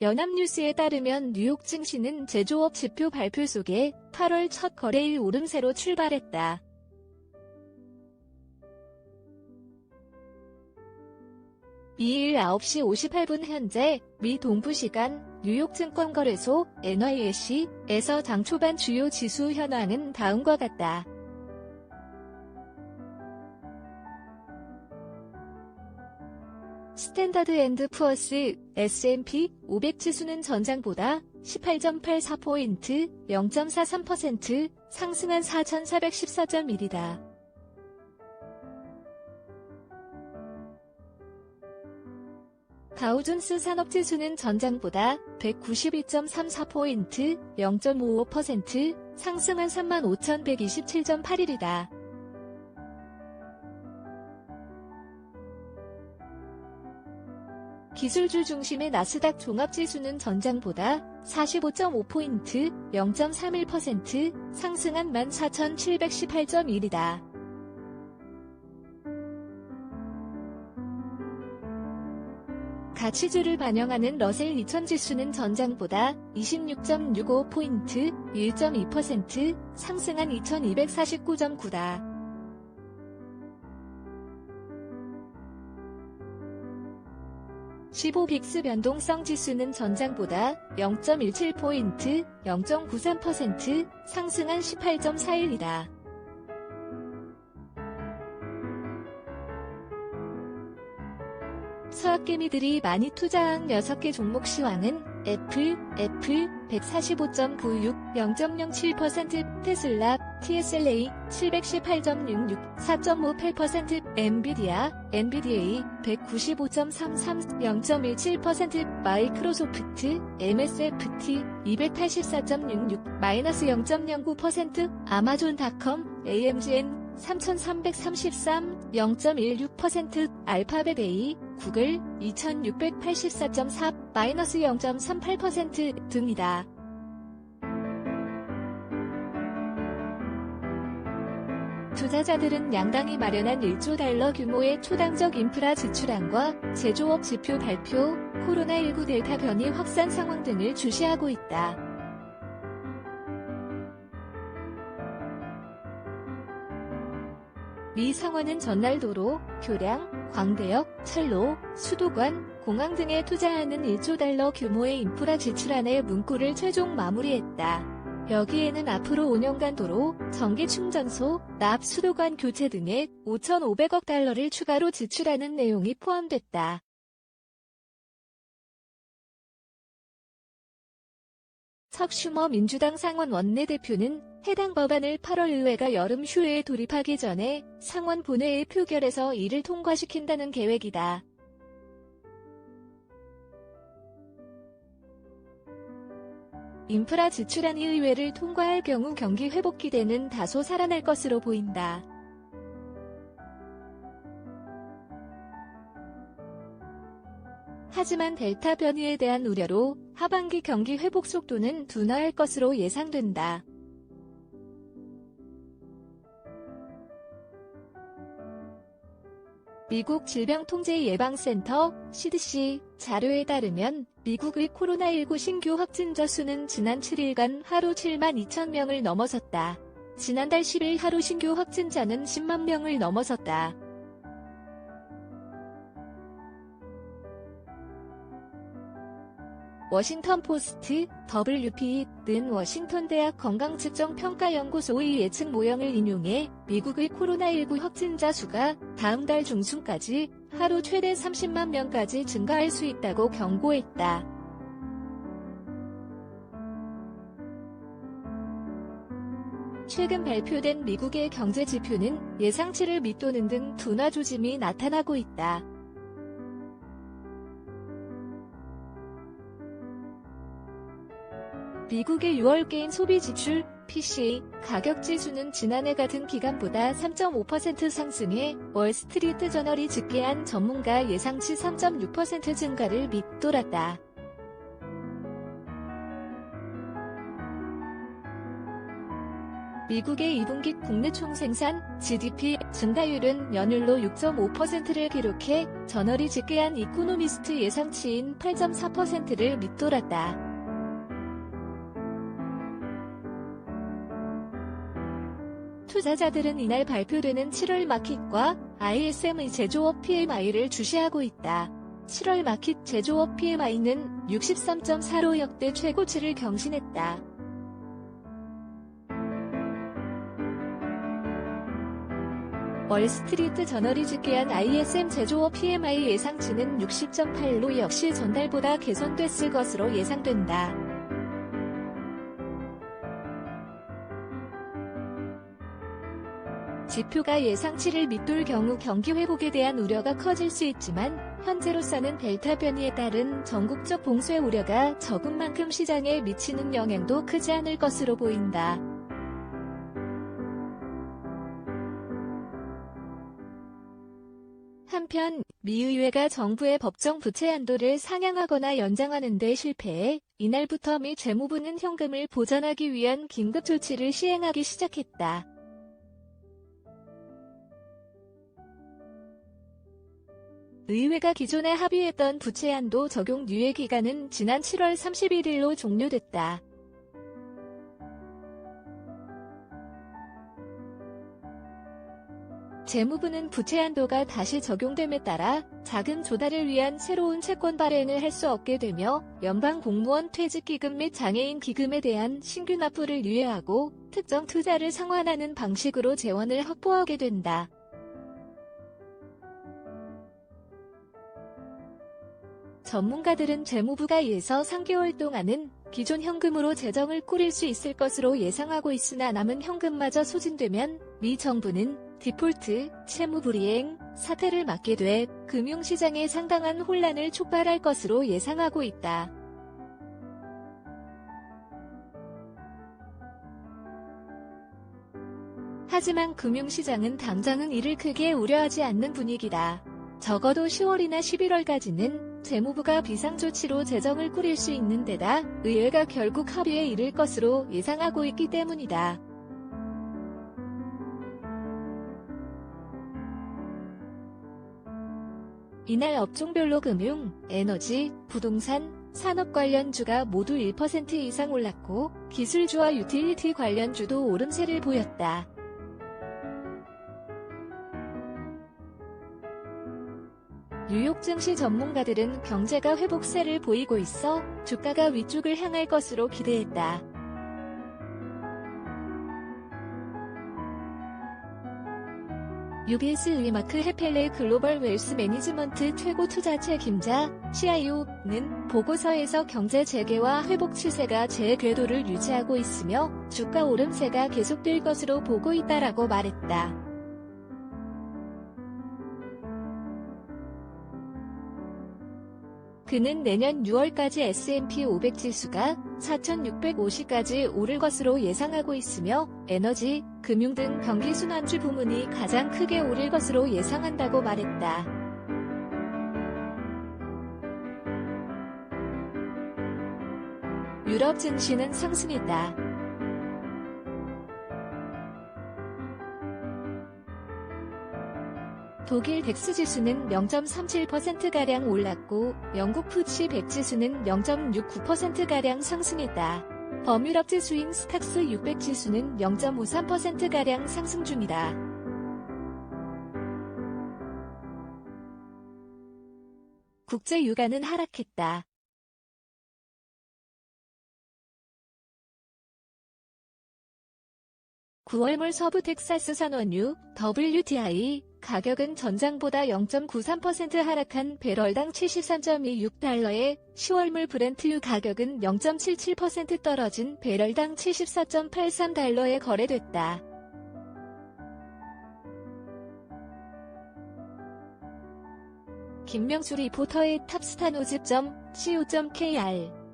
연합뉴스에 따르면 뉴욕 증시는 제조업 지표 발표 속에 8월 첫 거래일 오름세로 출발했다. 이일 9시 58분 현재 미 동부시간 뉴욕 증권거래소 NYSE에서 장 초반 주요 지수 현황은 다음과 같다. 스탠더드 앤드 푸어스 S&P 500 지수는 전장보다 18.84포인트 0.43% 상승한 4,414.1이다. 다우존스 산업지수는 전장보다 192.34포인트 0.55% 상승한 35,127.81이다. 기술주 중심의 나스닥 종합지수는 전장보다 45.5포인트 0.31% 상승한 14,718.1이다. 가치주를 반영하는 러셀 2000 지수는 전장보다 26.65포인트 1.2% 상승한 2249.9다. 빅스 변동성 지수는 전장보다 0.17포인트 0.93% 상승한 18.41이다. 서학개미들이 많이 투자한 6개 종목 시황은 애플 145.96 0.07%, 테슬라 TSLA 718.66 4.58%, 엔비디아 195.33 0.17%, 마이크로소프트 MSFT 284.66 -0.09%, 아마존닷컴 AMGN 3333 0.16%, 알파벳 A 구글 2684.4 -0.38% 등이다. 투자자들은 양당이 마련한 1조 달러 규모의 초당적 인프라 지출안과 제조업 지표 발표, 코로나19 델타 변이 확산 상황 등을 주시하고 있다. 미 상원은 전날 도로, 교량, 광대역, 철로, 수도관, 공항 등에 투자하는 1조 달러 규모의 인프라 지출안의 문구를 최종 마무리했다. 여기에는 앞으로 5년간 도로, 전기 충전소, 납 수도관 교체 등에 5,500억 달러를 추가로 지출하는 내용이 포함됐다. 척 슈머 민주당 상원 원내대표는 해당 법안을 8월 의회가 여름 휴회에 돌입하기 전에 상원 본회의 표결에서 이를 통과시킨다는 계획이다. 인프라 지출안이 의회를 통과할 경우 경기 회복 기대는 다소 살아날 것으로 보인다. 하지만 델타 변이에 대한 우려로 하반기 경기 회복 속도는 둔화할 것으로 예상된다. 미국 질병통제예방센터 (CDC) 자료에 따르면 미국의 코로나19 신규 확진자 수는 지난 7일간 하루 7만 2천 명을 넘어섰다. 지난달 10일 하루 신규 확진자는 10만 명을 넘어섰다. 워싱턴 포스트, WP는 워싱턴 대학 건강측정평가연구소의 예측 모형을 인용해 미국의 코로나19 확진자 수가 다음 달 중순까지 하루 최대 30만 명까지 증가할 수 있다고 경고했다. 최근 발표된 미국의 경제 지표는 예상치를 밑도는 등 둔화 조짐이 나타나고 있다. 미국의 6월 개인 소비 지출 (PCE) 가격 지수는 지난해 같은 기간보다 3.5% 상승해 월스트리트 저널이 집계한 전문가 예상치 3.6% 증가를 밑돌았다. 미국의 2분기 국내 총생산 GDP 증가율은 연율로 6.5%를 기록해 저널이 집계한 이코노미스트 예상치인 8.4%를 밑돌았다. 투자자들은 이날 발표되는 7월 마켓과 ISM의 제조업 PMI를 주시하고 있다. 7월 마켓 제조업 PMI는 63.4로 역대 최고치를 경신했다. 월스트리트 저널이 집계한 ISM 제조업 PMI 예상치는 60.8로 역시 전달보다 개선됐을 것으로 예상된다. 지표가 예상치를 밑돌 경우 경기 회복에 대한 우려가 커질 수 있지만 현재로서는 델타 변이에 따른 전국적 봉쇄 우려가 적은 만큼 시장에 미치는 영향도 크지 않을 것으로 보인다. 한편 미 의회가 정부의 법정 부채 한도를 상향하거나 연장하는 데 실패해 이날부터 미 재무부는 현금을 보전하기 위한 긴급 조치를 시행하기 시작했다. 의회가 기존에 합의했던 부채 한도 적용 유예 기간은 지난 7월 31일로 종료됐다. 재무부는 부채 한도가 다시 적용됨에 따라 자금 조달을 위한 새로운 채권 발행을 할 수 없게 되며 연방 공무원 퇴직기금 및 장애인 기금에 대한 신규 납부를 유예하고 특정 투자를 상환하는 방식으로 재원을 확보하게 된다. 전문가들은 재무부가 2에서 3개월 동안은 기존 현금으로 재정을 꾸릴 수 있을 것으로 예상하고 있으나 남은 현금마저 소진되면 미 정부는 디폴트, 채무 불이행 사태를 맞게 돼 금융시장에 상당한 혼란을 촉발할 것으로 예상하고 있다. 하지만 금융시장은 당장은 이를 크게 우려하지 않는 분위기다. 적어도 10월이나 11월까지는 재무부가 비상조치로 재정을 꾸릴 수 있는 데다 의회가 결국 합의에 이를 것으로 예상하고 있기 때문이다. 이날 업종별로 금융, 에너지, 부동산, 산업 관련주가 모두 1% 이상 올랐고 기술주와 유틸리티 관련주도 오름세를 보였다. 뉴욕 증시 전문가들은 경제가 회복세를 보이고 있어 주가가 위쪽을 향할 것으로 기대했다. UBS의 마크 헤펠레 글로벌 웰스 매니지먼트 최고 투자 책임자 CIO는 보고서에서 경제 재개와 회복 추세가 제 궤도를 유지하고 있으며 주가 오름세가 계속될 것으로 보고 있다라고 말했다. 그는 내년 6월까지 S&P 500 지수가 4,650까지 오를 것으로 예상하고 있으며 에너지, 금융 등 경기순환주 부문이 가장 크게 오를 것으로 예상한다고 말했다. 유럽 증시는 상승했다. 독일 덱스 지수는 0.37%가량 올랐고 영국 푸치 100 지수는 0.69%가량 상승했다. 범유럽 지수인 스탁스 600 지수는 0.53%가량 상승 중이다. 국제 유가는 하락했다. (9월물) 서부 텍사스 산원유 WTI 가격은 전장보다 0.93% 하락한 배럴당 73.26달러에 10월물 브렌트유 가격은 0.77% 떨어진 배럴당 74.83달러에 거래됐다. 김명수 리포터의 탑스타노즈.co.kr